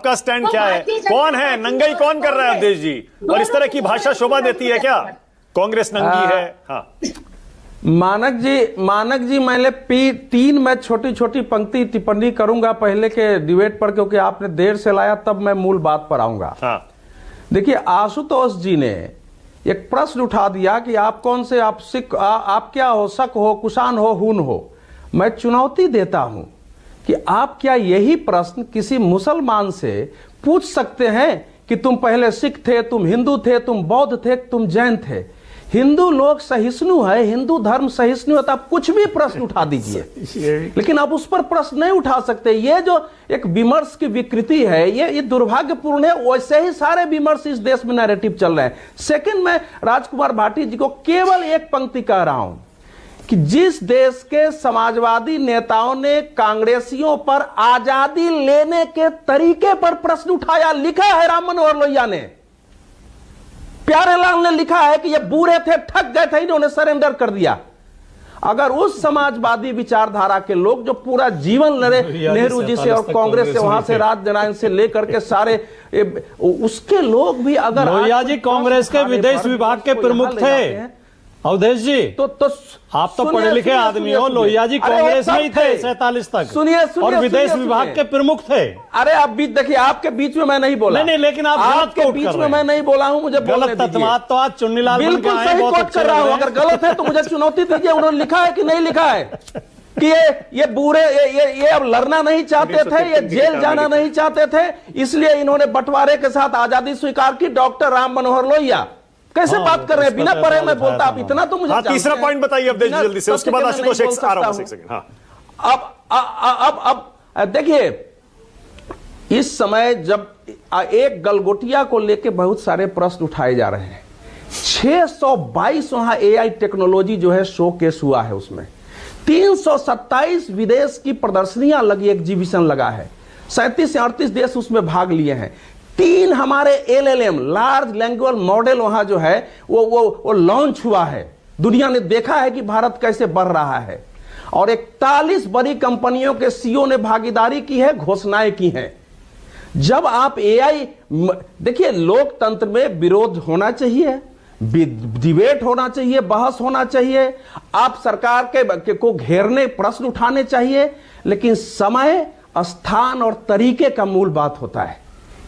का स्टैंड क्या है? कौन है नंगाई? कौन कर रहा है अवधेश जी? और इस तरह की भाषा शोभा देती है क्या? कांग्रेस नंगी है? हाँ मानक जी मैंने 3 मैं छोटी छोटी पंक्ति टिप्पणी करूंगा पहले के डिबेट पर, क्योंकि आपने देर से लाया, तब मैं मूल बात पर आऊंगा। हाँ। देखिए, आशुतोष जी ने एक प्रश्न उठा दिया कि आप कौन से, आप सिख, आप क्या हो, शक हो, कुशान हो, हून हो। मैं चुनौती देता हूं कि आप क्या यही प्रश्न किसी मुसलमान से पूछ सकते हैं कि तुम पहले सिख थे, तुम हिंदू थे, तुम बौद्ध थे, तुम जैन थे? हिंदू लोग सहिष्णु है, हिंदू धर्म सहिष्णु है, तो आप कुछ भी प्रश्न उठा दीजिए, लेकिन आप उस पर प्रश्न नहीं उठा सकते। ये जो एक विमर्श की विकृति है, ये दुर्भाग्यपूर्ण है। वैसे ही सारे विमर्श इस देश में नैरेटिव चल रहे हैं। सेकंड, मैं राजकुमार भाटी जी को केवल एक पंक्ति कह रहा हूं कि जिस देश के समाजवादी नेताओं ने कांग्रेसियों पर आजादी लेने के तरीके पर प्रश्न उठाया, लिखा है राम मनोहर लोहिया ने, प्यारेलाल ने लिखा है कि ये बूढ़े थे, ठग गए थे, इन्होंने सरेंडर कर दिया। अगर उस समाजवादी विचारधारा के लोग जो पूरा जीवन लड़े नेहरू जी से और कांग्रेस से, वहां से राजनारायण से लेकर के सारे उसके लोग भी, अगर लोहिया जी कांग्रेस के विदेश विभाग के प्रमुख थे अवधेश जी, तो आप तो पढ़े लिखे आदमी हो। लोहिया जी कांग्रेस में ही थे 47 तक, सुनिए, और विदेश विभाग के प्रमुख थे। अरे आप बीच देखिए, आपके बीच में मैं नहीं बोला। नहीं, लेकिन आप आपके बीच में मैं नहीं बोला हूं, मुझे गलत तत्वात तो आज चुन्नीलाल बिल्कुल सही कोट कर रहा हूं। अगर गलत है तो मुझे चुनौती दीजिए। उन्होंने लिखा है कि नहीं लिखा है कि ये बूढ़े ये अब लड़ना नहीं चाहते थे, ये जेल जाना नहीं चाहते थे, इसलिए इन्होंने बंटवारे के साथ आजादी स्वीकार की। डॉक्टर राम मनोहर लोहिया कैसे बात कर रहे हैं? बिना पढ़े मैं बोलता, आप इतना तो मुझे तीसरा पॉइंट बताइए अवधेश जी जल्दी से, उसके बाद आशुतोष एक सेकंड। अब देखिए, इस समय जब एक गलगोटिया को लेकर बहुत सारे प्रश्न उठाए जा रहे हैं, 622 वहां एआई टेक्नोलॉजी जो है शोकेस हुआ है, उसमें 327 विदेश की प्रदर्शनियां लगी, एग्जीबिशन लगा है, 37 से 38 देश उसमें भाग लिए हैं। 3 हमारे LLM लार्ज लैंग्वेज मॉडल वहां जो है वो लॉन्च हुआ है। दुनिया ने देखा है कि भारत कैसे बढ़ रहा है, और 41 बड़ी कंपनियों के CEO ने भागीदारी की है, घोषणाएं की हैं। जब आप AI देखिए, लोकतंत्र में विरोध होना चाहिए, डिबेट होना चाहिए, बहस होना चाहिए, आप सरकार को घेरने, प्रश्न उठाने चाहिए, लेकिन समय, स्थान और तरीके का मूल बात होता है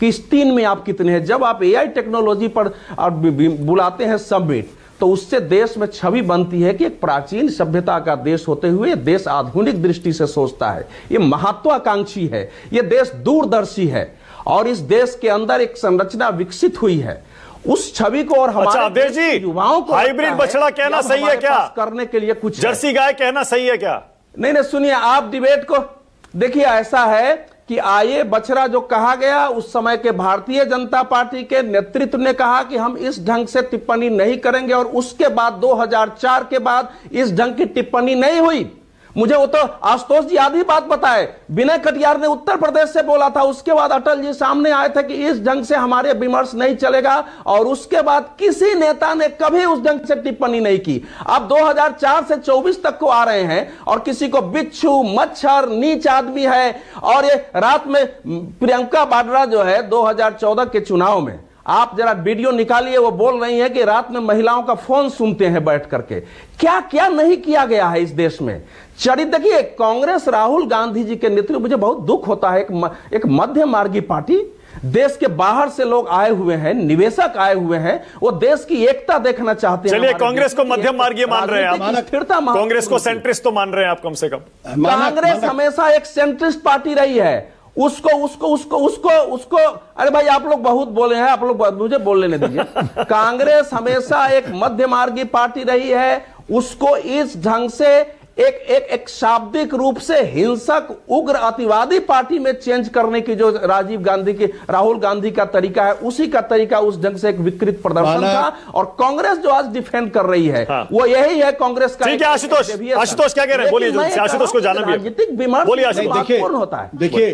कि इस 3 में आप कितने हैं। जब आप AI टेक्नोलॉजी पर बुलाते हैं समिट, तो उससे देश में छवि बनती है कि एक प्राचीन सभ्यता का देश होते हुए देश आधुनिक दृष्टि से सोचता है, ये महत्वाकांक्षी है, ये देश दूरदर्शी है, और इस देश के अंदर एक संरचना विकसित हुई है। उस छवि को और हमारे युवाओं को हाइब्रिड बछड़ा कहना सही है क्या? करने के लिए कुछ जर्सी गाय कहना सही है क्या? नहीं, सुनिए, आप डिबेट को देखिए। ऐसा है कि आये बछड़ा जो कहा गया, उस समय के भारतीय जनता पार्टी के नेतृत्व ने कहा कि हम इस ढंग से टिप्पणी नहीं करेंगे, और उसके बाद 2004 के बाद इस ढंग की टिप्पणी नहीं हुई। मुझे वो तो आशुतोष जी आधी बात बताए, विनय कटियार ने उत्तर प्रदेश से बोला था, उसके बाद अटल जी सामने आए थे कि इस ढंग से हमारे विमर्श नहीं चलेगा, और उसके बाद किसी नेता ने कभी उस ढंग से टिप्पणी नहीं की। अब 2004 से 24 तक को आ रहे हैं, और किसी को बिच्छू, मच्छर, नीच आदमी है, और ये रात में प्रियंका वाड्रा जो है 2014 के चुनाव में, आप जरा वीडियो निकालिए, वो बोल रही है कि रात में महिलाओं का फोन सुनते हैं बैठ करके। क्या क्या नहीं किया गया है इस देश में। चरित्र देखिए, कांग्रेस राहुल गांधी जी के नेतृत्व, मुझे बहुत दुख होता है, एक मध्य मार्गी पार्टी, देश के बाहर से लोग आए हुए हैं, निवेशक आए हुए हैं, वो देश की एकता देखना चाहते हैं। चलिए, कांग्रेस को मध्यम मार्गीय मान रहे हैं आप, कांग्रेस को सेंट्रिस्ट तो मान रहे हैं आप कम से कम। कांग्रेस हमेशा एक सेंट्रिस्ट पार्टी रही है। उसको अरे भाई, आप लोग बहुत बोले हैं, आप लोग मुझे बोल लेने दीजिए। कांग्रेस हमेशा एक मध्य मार्गी पार्टी रही है, उसको इस ढंग से एक शाब्दिक रूप से हिंसक, उग्र, अतिवादी पार्टी में चेंज करने की जो राहुल गांधी का तरीका है, उसी का तरीका उस ढंग से एक विकृत प्रदर्शन था, और कांग्रेस जो आज डिफेंड कर रही है, हाँ, वो यही है कांग्रेस का। ठीक है आशुतोष क्या कह रहे हैं? बोलिए, आशुतोष को जाना भी राजनीतिक विमर्श होता है। देखिए